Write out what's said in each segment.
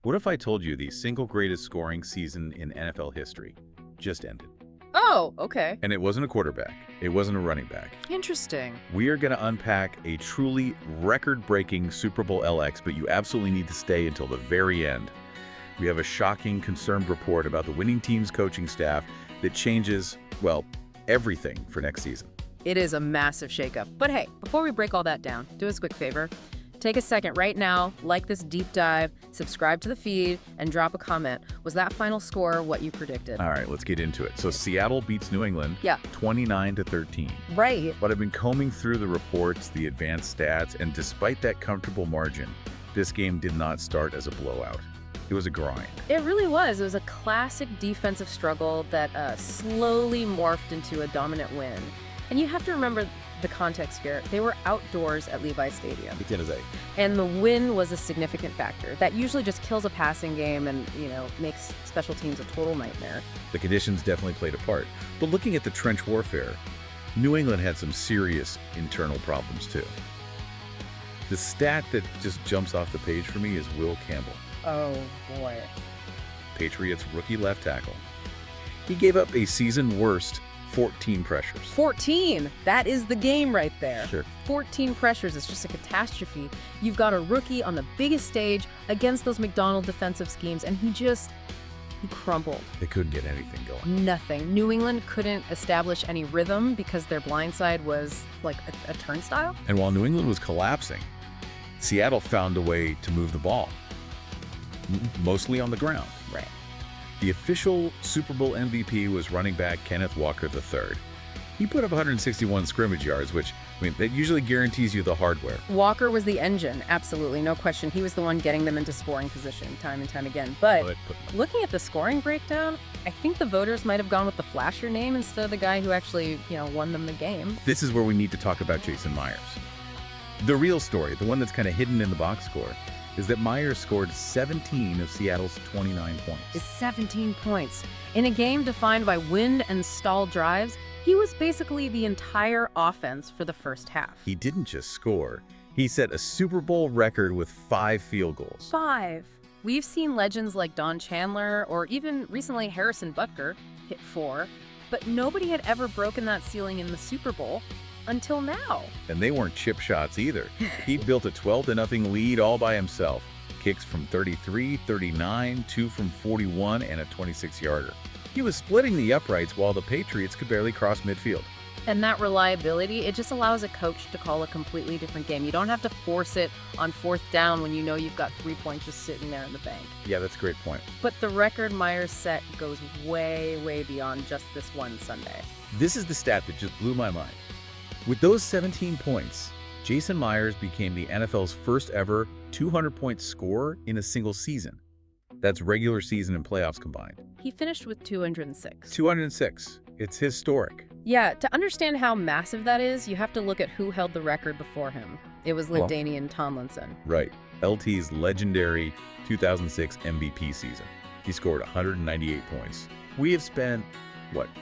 What if I told you the single greatest scoring season in NFL history just ended? Oh, okay. And it wasn't a quarterback. It wasn't a running back. Interesting. We are going to unpack a truly record-breaking Super Bowl LX, but you absolutely need to stay until the very end. We have a shocking, concerned report about the winning team's coaching staff that changes, well, everything for next season. It is a massive shakeup. But hey, before we break all that down, do us a quick favor. Take a second right now, like this deep dive, subscribe to the feed, and drop a comment. Was that final score what you predicted? All right, let's get into it. So Seattle beats New England 29-13. Right. But I've been combing through the reports, the advanced stats, and despite that comfortable margin, this game did not start as a blowout. It was a grind. It really was. It was a classic defensive struggle that slowly morphed into a dominant win. And you have to remember the context here. They were outdoors at Levi Stadium. And the win was a significant factor. That usually just kills a passing game and, makes special teams a total nightmare. The conditions definitely played a part. But looking at the trench warfare, New England had some serious internal problems too. The stat that just jumps off the page for me is Will Campbell. Oh, boy. Patriots rookie left tackle. He gave up a season worst 14 pressures. 14! That is the game right there. Sure. 14 pressures is just a catastrophe. You've got a rookie on the biggest stage against those McDonald defensive schemes, and he crumbled. They couldn't get anything going. Nothing. New England couldn't establish any rhythm because their blind side was like a turnstile. And while New England was collapsing, Seattle found a way to move the ball, mostly on the ground. Right. The official Super Bowl MVP was running back Kenneth Walker III. He put up 161 scrimmage yards, which, that usually guarantees you the hardware. Walker was the engine, absolutely, no question. He was the one getting them into scoring position time and time again. But looking at the scoring breakdown, I think the voters might have gone with the flasher name instead of the guy who actually, won them the game. This is where we need to talk about Jason Myers. The real story, the one that's kind of hidden in the box score, is that Myers scored 17 of Seattle's 29 points. It's 17 points. In a game defined by wind and stalled drives, he was basically the entire offense for the first half. He didn't just score. He set a Super Bowl record with 5 field goals. 5. We've seen legends like Don Chandler or even recently Harrison Butker hit 4, but nobody had ever broken that ceiling in the Super Bowl. Until now. And they weren't chip shots either. He built a 12-0 lead all by himself. Kicks from 33, 39, 2 from 41, and a 26-yarder. He was splitting the uprights while the Patriots could barely cross midfield. And that reliability, it just allows a coach to call a completely different game. You don't have to force it on 4th down when you know you've got 3 points just sitting there in the bank. Yeah, that's a great point. But the record Myers set goes way, way beyond just this one Sunday. This is the stat that just blew my mind. With those 17 points, Jason Myers became the NFL's first ever 200-point scorer in a single season. That's regular season and playoffs combined. He finished with 206. 206. It's historic. Yeah, to understand how massive that is, you have to look at who held the record before him. It was LaDainian Tomlinson. Right. LT's legendary 2006 MVP season. He scored 198 points. We have spent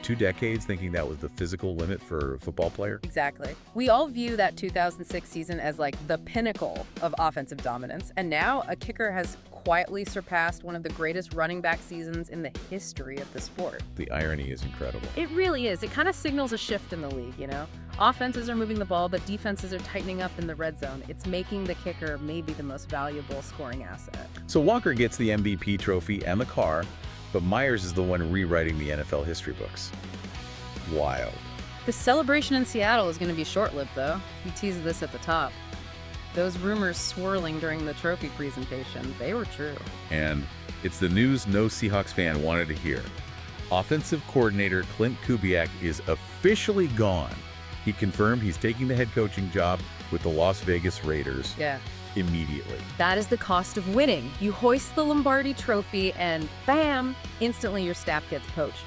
2 decades thinking that was the physical limit for a football player? Exactly. We all view that 2006 season as like the pinnacle of offensive dominance, and now a kicker has quietly surpassed one of the greatest running back seasons in the history of the sport. The irony is incredible. It really is. It kind of signals a shift in the league, Offenses are moving the ball, but defenses are tightening up in the red zone. It's making the kicker maybe the most valuable scoring asset. So Walker gets the MVP trophy and the car, but Myers is the one rewriting the NFL history books. Wild. The celebration in Seattle is going to be short-lived, though. We teased this at the top. Those rumors swirling during the trophy presentation, they were true. And it's the news no Seahawks fan wanted to hear. Offensive coordinator Clint Kubiak is officially gone. He confirmed he's taking the head coaching job with the Las Vegas Raiders. Yeah. Immediately. That is the cost of winning. You hoist the Lombardi trophy and bam, instantly your staff gets poached.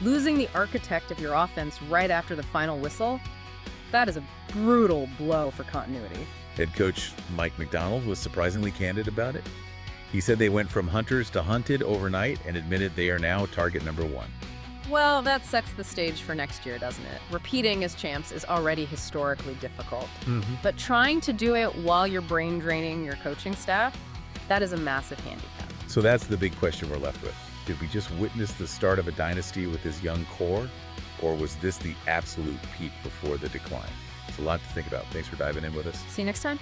Losing the architect of your offense right after the final whistle, that is a brutal blow for continuity. Head coach Mike McDonald was surprisingly candid about it. He said they went from hunters to hunted overnight and admitted they are now target number 1. Well, that sets the stage for next year, doesn't it? Repeating as champs is already historically difficult. But trying to do it while you're brain draining your coaching staff, that is a massive handicap. So that's the big question we're left with. Did we just witness the start of a dynasty with this young core, or was this the absolute peak before the decline? It's a lot to think about. Thanks for diving in with us. See you next time.